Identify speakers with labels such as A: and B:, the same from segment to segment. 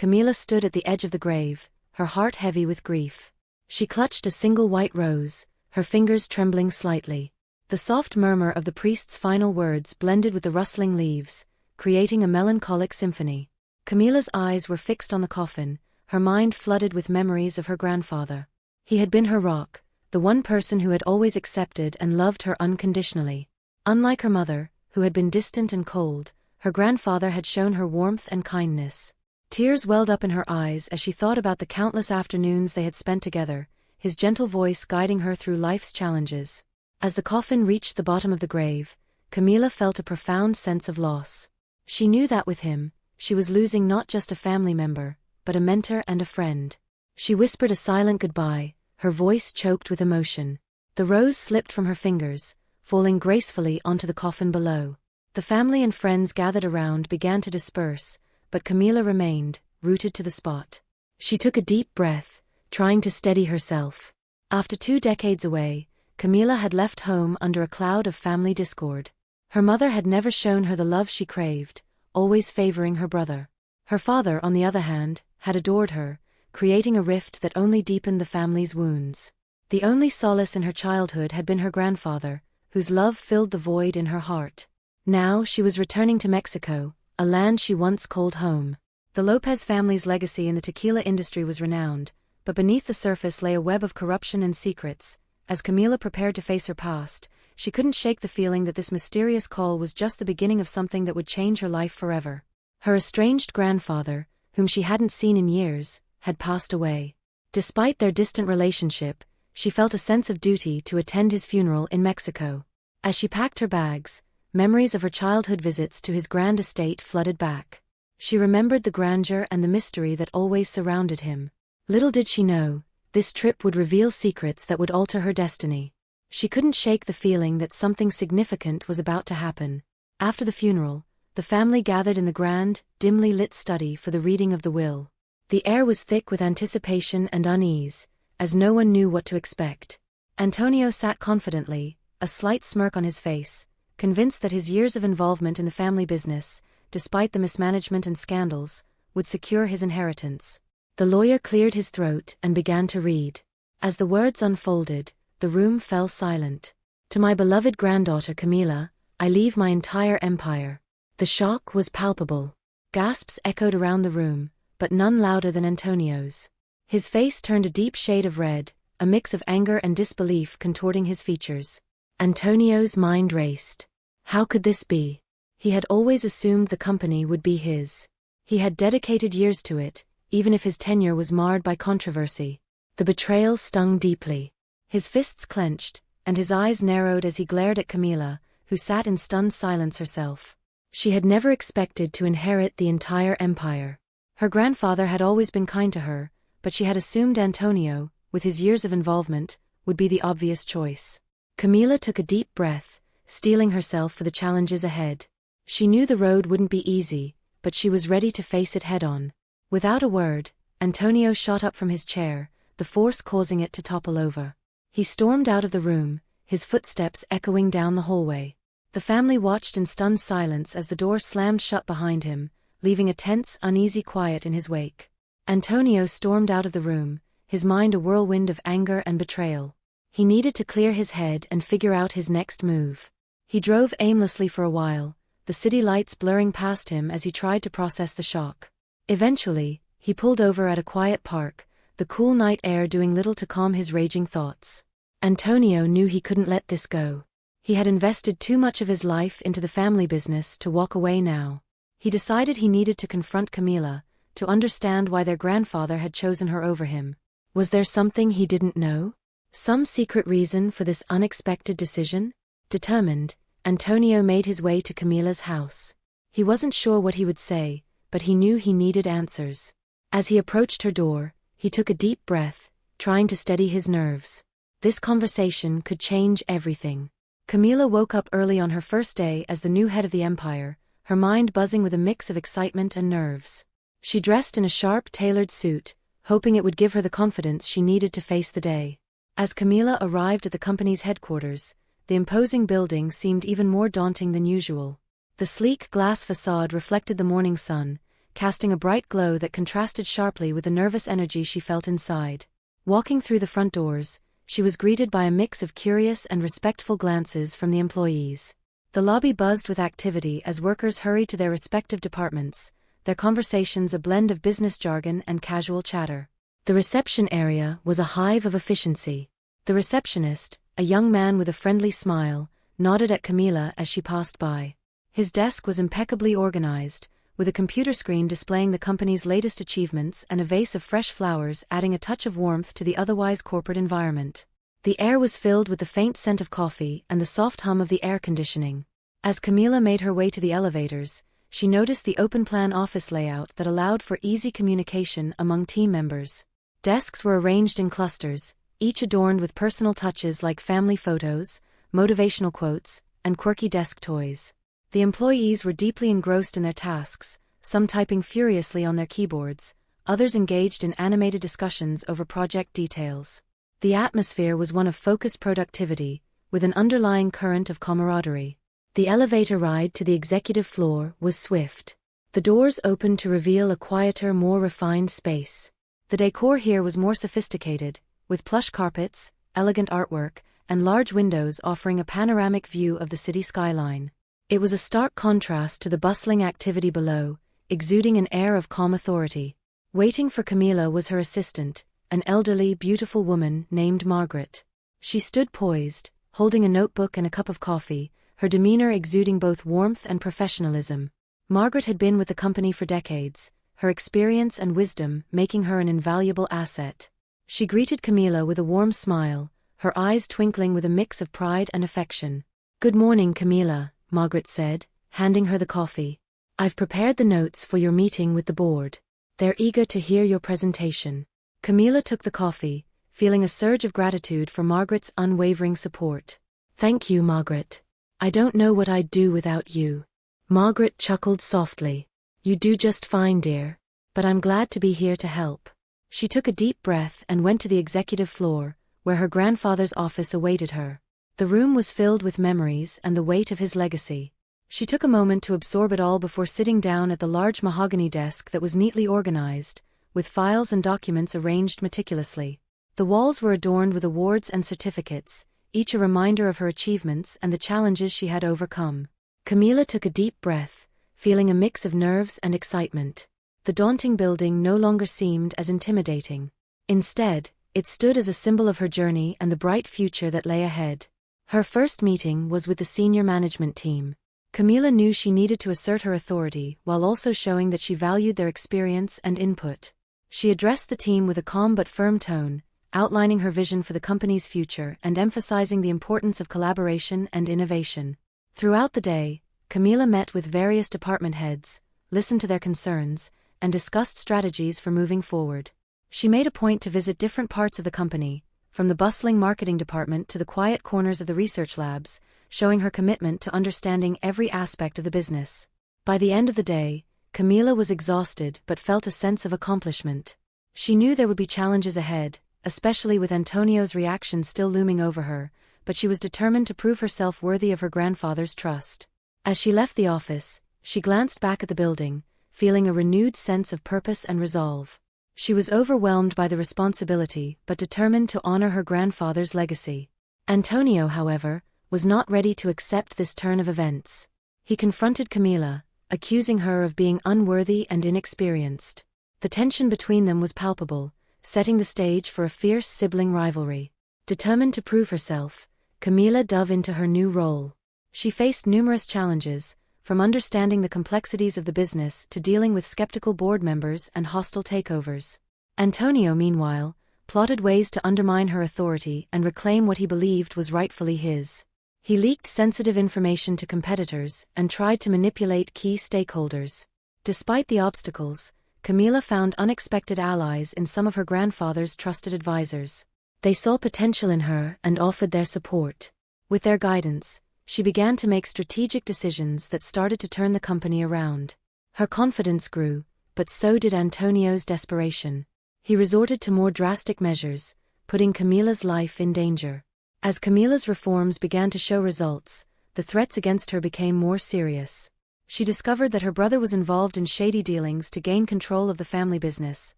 A: Camila stood at the edge of the grave, her heart heavy with grief. She clutched a single white rose, her fingers trembling slightly. The soft murmur of the priest's final words blended with the rustling leaves, creating a melancholic symphony. Camila's eyes were fixed on the coffin, her mind flooded with memories of her grandfather. He had been her rock, the one person who had always accepted and loved her unconditionally. Unlike her mother, who had been distant and cold, her grandfather had shown her warmth and kindness. Tears welled up in her eyes as she thought about the countless afternoons they had spent together, his gentle voice guiding her through life's challenges. As the coffin reached the bottom of the grave, Camila felt a profound sense of loss. She knew that with him, she was losing not just a family member, but a mentor and a friend. She whispered a silent goodbye, her voice choked with emotion. The rose slipped from her fingers, falling gracefully onto the coffin below. The family and friends gathered around began to disperse, but Camila remained, rooted to the spot. She took a deep breath, trying to steady herself. After 2 decades away, Camila had left home under a cloud of family discord. Her mother had never shown her the love she craved, always favoring her brother. Her father, on the other hand, had adored her, creating a rift that only deepened the family's wounds. The only solace in her childhood had been her grandfather, whose love filled the void in her heart. Now she was returning to Mexico, a land she once called home. The Lopez family's legacy in the tequila industry was renowned, but beneath the surface lay a web of corruption and secrets. As Camila prepared to face her past, she couldn't shake the feeling that this mysterious call was just the beginning of something that would change her life forever. Her estranged grandfather, whom she hadn't seen in years, had passed away. Despite their distant relationship, she felt a sense of duty to attend his funeral in Mexico. As she packed her bags, memories of her childhood visits to his grand estate flooded back. She remembered the grandeur and the mystery that always surrounded him. Little did she know, this trip would reveal secrets that would alter her destiny. She couldn't shake the feeling that something significant was about to happen. After the funeral, the family gathered in the grand, dimly lit study for the reading of the will. The air was thick with anticipation and unease, as no one knew what to expect. Antonio sat confidently, a slight smirk on his face, convinced that his years of involvement in the family business, despite the mismanagement and scandals, would secure his inheritance. The lawyer cleared his throat and began to read. As the words unfolded, the room fell silent. To my beloved granddaughter Camila, I leave my entire empire. The shock was palpable. Gasps echoed around the room, but none louder than Antonio's. His face turned a deep shade of red, a mix of anger and disbelief contorting his features. Antonio's mind raced. How could this be? He had always assumed the company would be his. He had dedicated years to it, even if his tenure was marred by controversy. The betrayal stung deeply. His fists clenched, and his eyes narrowed as he glared at Camila, who sat in stunned silence herself. She had never expected to inherit the entire empire. Her grandfather had always been kind to her, but she had assumed Antonio, with his years of involvement, would be the obvious choice. Camila took a deep breath, steeling herself for the challenges ahead. She knew the road wouldn't be easy, but she was ready to face it head-on. Without a word, Antonio shot up from his chair, the force causing it to topple over. He stormed out of the room, his footsteps echoing down the hallway. The family watched in stunned silence as the door slammed shut behind him, leaving a tense, uneasy quiet in his wake. Antonio stormed out of the room, his mind a whirlwind of anger and betrayal. He needed to clear his head and figure out his next move. He drove aimlessly for a while, the city lights blurring past him as he tried to process the shock. Eventually, he pulled over at a quiet park, the cool night air doing little to calm his raging thoughts. Antonio knew he couldn't let this go. He had invested too much of his life into the family business to walk away now. He decided he needed to confront Camila, to understand why their grandfather had chosen her over him. Was there something he didn't know? Some secret reason for this unexpected decision? Determined, Antonio made his way to Camila's house. He wasn't sure what he would say, but he knew he needed answers. As he approached her door, he took a deep breath, trying to steady his nerves. This conversation could change everything. Camila woke up early on her first day as the new head of the empire, her mind buzzing with a mix of excitement and nerves. She dressed in a sharp, tailored suit, hoping it would give her the confidence she needed to face the day. As Camila arrived at the company's headquarters, the imposing building seemed even more daunting than usual. The sleek glass facade reflected the morning sun, casting a bright glow that contrasted sharply with the nervous energy she felt inside. Walking through the front doors, she was greeted by a mix of curious and respectful glances from the employees. The lobby buzzed with activity as workers hurried to their respective departments, their conversations a blend of business jargon and casual chatter. The reception area was a hive of efficiency. The receptionist, a young man with a friendly smile, nodded at Camila as she passed by. His desk was impeccably organized, with a computer screen displaying the company's latest achievements and a vase of fresh flowers adding a touch of warmth to the otherwise corporate environment. The air was filled with the faint scent of coffee and the soft hum of the air conditioning. As Camila made her way to the elevators, she noticed the open-plan office layout that allowed for easy communication among team members. Desks were arranged in clusters, each adorned with personal touches like family photos, motivational quotes, and quirky desk toys. The employees were deeply engrossed in their tasks, some typing furiously on their keyboards, others engaged in animated discussions over project details. The atmosphere was one of focused productivity, with an underlying current of camaraderie. The elevator ride to the executive floor was swift. The doors opened to reveal a quieter, more refined space. The decor here was more sophisticated, with plush carpets, elegant artwork, and large windows offering a panoramic view of the city skyline. It was a stark contrast to the bustling activity below, exuding an air of calm authority. Waiting for Camila was her assistant, an elderly, beautiful woman named Margaret. She stood poised, holding a notebook and a cup of coffee, her demeanor exuding both warmth and professionalism. Margaret had been with the company for decades, her experience and wisdom making her an invaluable asset. She greeted Camila with a warm smile, her eyes twinkling with a mix of pride and affection. "Good morning, Camila," Margaret said, handing her the coffee. "I've prepared the notes for your meeting with the board. They're eager to hear your presentation." Camila took the coffee, feeling a surge of gratitude for Margaret's unwavering support. "Thank you, Margaret. I don't know what I'd do without you." Margaret chuckled softly. "You do just fine, dear. But I'm glad to be here to help." She took a deep breath and went to the executive floor, where her grandfather's office awaited her. The room was filled with memories and the weight of his legacy. She took a moment to absorb it all before sitting down at the large mahogany desk that was neatly organized, with files and documents arranged meticulously. The walls were adorned with awards and certificates, each a reminder of her achievements and the challenges she had overcome. Camila took a deep breath, feeling a mix of nerves and excitement. The daunting building no longer seemed as intimidating. Instead, it stood as a symbol of her journey and the bright future that lay ahead. Her first meeting was with the senior management team. Camila knew she needed to assert her authority while also showing that she valued their experience and input. She addressed the team with a calm but firm tone, outlining her vision for the company's future and emphasizing the importance of collaboration and innovation. Throughout the day, Camila met with various department heads, listened to their concerns, and discussed strategies for moving forward. She made a point to visit different parts of the company, from the bustling marketing department to the quiet corners of the research labs, showing her commitment to understanding every aspect of the business. By the end of the day, Camila was exhausted but felt a sense of accomplishment. She knew there would be challenges ahead, especially with Antonio's reaction still looming over her, but she was determined to prove herself worthy of her grandfather's trust. As she left the office, she glanced back at the building, feeling a renewed sense of purpose and resolve. She was overwhelmed by the responsibility but determined to honor her grandfather's legacy. Antonio, however, was not ready to accept this turn of events. He confronted Camila, accusing her of being unworthy and inexperienced. The tension between them was palpable, setting the stage for a fierce sibling rivalry. Determined to prove herself, Camila dove into her new role. She faced numerous challenges, from understanding the complexities of the business to dealing with skeptical board members and hostile takeovers. Antonio, meanwhile, plotted ways to undermine her authority and reclaim what he believed was rightfully his. He leaked sensitive information to competitors and tried to manipulate key stakeholders. Despite the obstacles, Camila found unexpected allies in some of her grandfather's trusted advisors. They saw potential in her and offered their support. With their guidance, she began to make strategic decisions that started to turn the company around. Her confidence grew, but so did Antonio's desperation. He resorted to more drastic measures, putting Camila's life in danger. As Camila's reforms began to show results, the threats against her became more serious. She discovered that her brother was involved in shady dealings to gain control of the family business,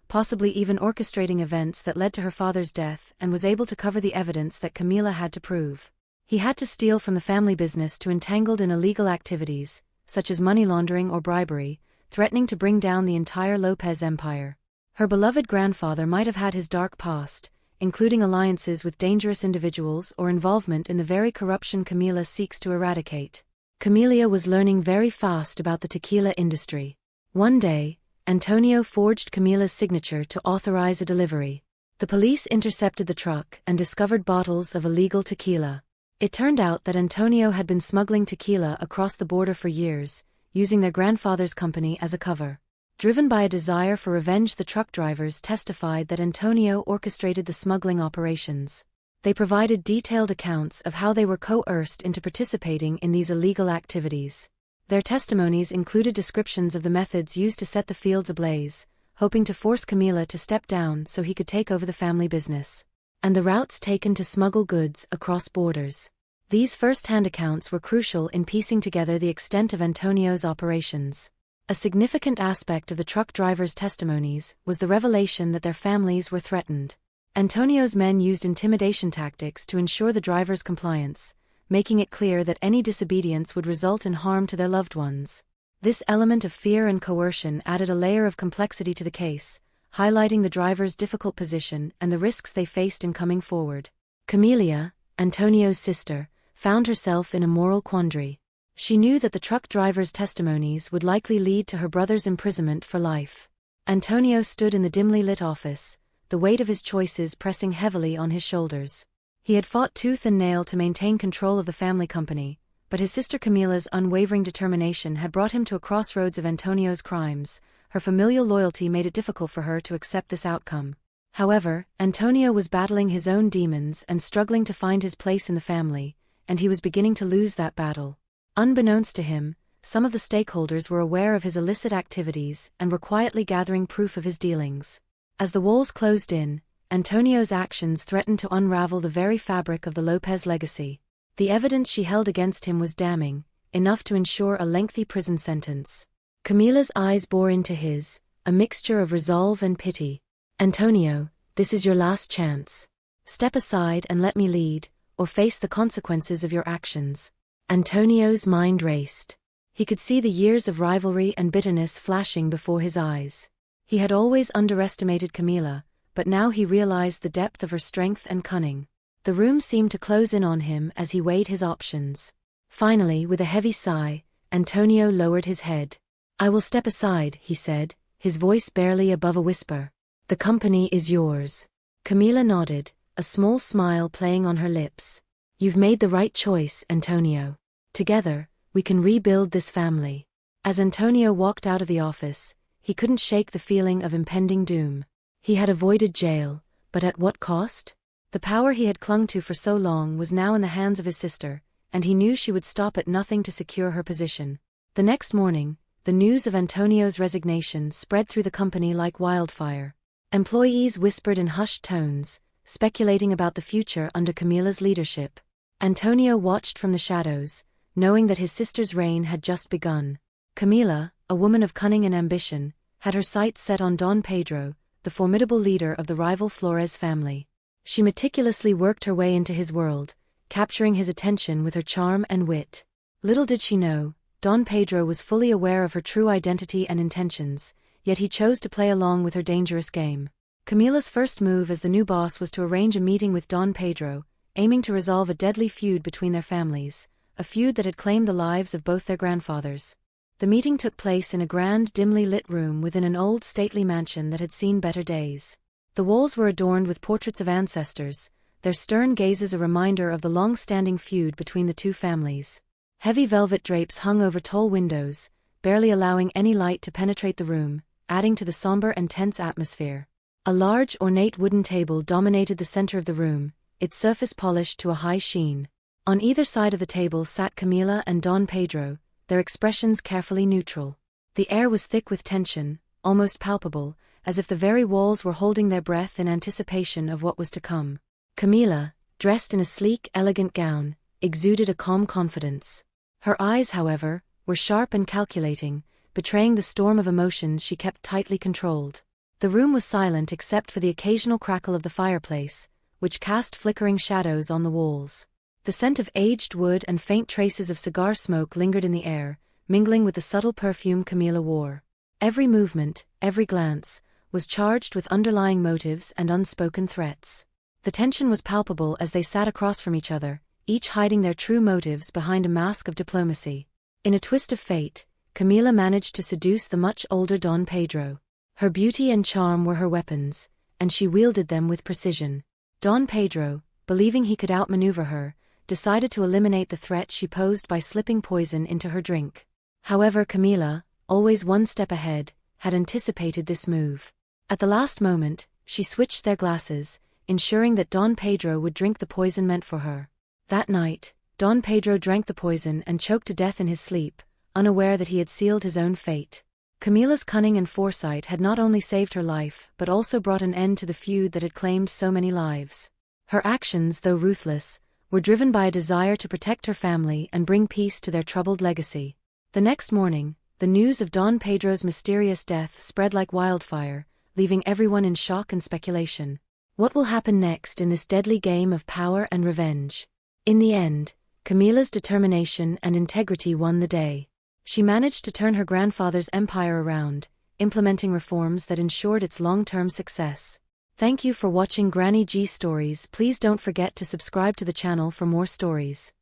A: possibly even orchestrating events that led to her father's death, and was able to cover the evidence that Camila had to prove. He had to steal from the family business to entangled in illegal activities, such as money laundering or bribery, threatening to bring down the entire Lopez empire. Her beloved grandfather might have had his dark past, including alliances with dangerous individuals or involvement in the very corruption Camila seeks to eradicate. Camila was learning very fast about the tequila industry. One day, Antonio forged Camila's signature to authorize a delivery. The police intercepted the truck and discovered bottles of illegal tequila. It turned out that Antonio had been smuggling tequila across the border for years, using their grandfather's company as a cover. Driven by a desire for revenge, the truck drivers testified that Antonio orchestrated the smuggling operations. They provided detailed accounts of how they were coerced into participating in these illegal activities. Their testimonies included descriptions of the methods used to set the fields ablaze, hoping to force Camila to step down so he could take over the family business, and the routes taken to smuggle goods across borders. These first-hand accounts were crucial in piecing together the extent of Antonio's operations. A significant aspect of the truck drivers' testimonies was the revelation that their families were threatened. Antonio's men used intimidation tactics to ensure the drivers' compliance, making it clear that any disobedience would result in harm to their loved ones. This element of fear and coercion added a layer of complexity to the case, highlighting the drivers' difficult position and the risks they faced in coming forward. Camila, Antonio's sister, found herself in a moral quandary. She knew that the truck driver's testimonies would likely lead to her brother's imprisonment for life. Antonio stood in the dimly lit office, the weight of his choices pressing heavily on his shoulders. He had fought tooth and nail to maintain control of the family company, but his sister Camila's unwavering determination had brought him to a crossroads of Antonio's crimes. Her familial loyalty made it difficult for her to accept this outcome. However, Antonio was battling his own demons and struggling to find his place in the family, and he was beginning to lose that battle. Unbeknownst to him, some of the stakeholders were aware of his illicit activities and were quietly gathering proof of his dealings. As the walls closed in, Antonio's actions threatened to unravel the very fabric of the Lopez legacy. The evidence she held against him was damning, enough to ensure a lengthy prison sentence. Camila's eyes bore into his, a mixture of resolve and pity. "Antonio, this is your last chance. Step aside and let me lead, or face the consequences of your actions." Antonio's mind raced. He could see the years of rivalry and bitterness flashing before his eyes. He had always underestimated Camila, but now he realized the depth of her strength and cunning. The room seemed to close in on him as he weighed his options. Finally, with a heavy sigh, Antonio lowered his head. "I will step aside," he said, his voice barely above a whisper. "The company is yours." Camila nodded, a small smile playing on her lips. "You've made the right choice, Antonio. Together, we can rebuild this family." As Antonio walked out of the office, he couldn't shake the feeling of impending doom. He had avoided jail, but at what cost? The power he had clung to for so long was now in the hands of his sister, and he knew she would stop at nothing to secure her position. The next morning, the news of Antonio's resignation spread through the company like wildfire. Employees whispered in hushed tones, speculating about the future under Camila's leadership. Antonio watched from the shadows, knowing that his sister's reign had just begun. Camila, a woman of cunning and ambition, had her sights set on Don Pedro, the formidable leader of the rival Flores family. She meticulously worked her way into his world, capturing his attention with her charm and wit. Little did she know, Don Pedro was fully aware of her true identity and intentions, yet he chose to play along with her dangerous game. Camila's first move as the new boss was to arrange a meeting with Don Pedro, aiming to resolve a deadly feud between their families, a feud that had claimed the lives of both their grandfathers. The meeting took place in a grand, dimly lit room within an old stately mansion that had seen better days. The walls were adorned with portraits of ancestors, their stern gazes a reminder of the long-standing feud between the two families. Heavy velvet drapes hung over tall windows, barely allowing any light to penetrate the room, adding to the somber and tense atmosphere. A large, ornate wooden table dominated the center of the room, its surface polished to a high sheen. On either side of the table sat Camila and Don Pedro, their expressions carefully neutral. The air was thick with tension, almost palpable, as if the very walls were holding their breath in anticipation of what was to come. Camila, dressed in a sleek, elegant gown, exuded a calm confidence. Her eyes, however, were sharp and calculating, betraying the storm of emotions she kept tightly controlled. The room was silent except for the occasional crackle of the fireplace, which cast flickering shadows on the walls. The scent of aged wood and faint traces of cigar smoke lingered in the air, mingling with the subtle perfume Camila wore. Every movement, every glance, was charged with underlying motives and unspoken threats. The tension was palpable as they sat across from each other, each hiding their true motives behind a mask of diplomacy. In a twist of fate, Camila managed to seduce the much older Don Pedro. Her beauty and charm were her weapons, and she wielded them with precision. Don Pedro, believing he could outmaneuver her, decided to eliminate the threat she posed by slipping poison into her drink. However, Camila, always one step ahead, had anticipated this move. At the last moment, she switched their glasses, ensuring that Don Pedro would drink the poison meant for her. That night, Don Pedro drank the poison and choked to death in his sleep, unaware that he had sealed his own fate. Camila's cunning and foresight had not only saved her life but also brought an end to the feud that had claimed so many lives. Her actions, though ruthless, were driven by a desire to protect her family and bring peace to their troubled legacy. The next morning, the news of Don Pedro's mysterious death spread like wildfire, leaving everyone in shock and speculation. What will happen next in this deadly game of power and revenge? In the end, Camila's determination and integrity won the day. She managed to turn her grandfather's empire around, implementing reforms that ensured its long-term success. Thank you for watching Granny G Stories. Please don't forget to subscribe to the channel for more stories.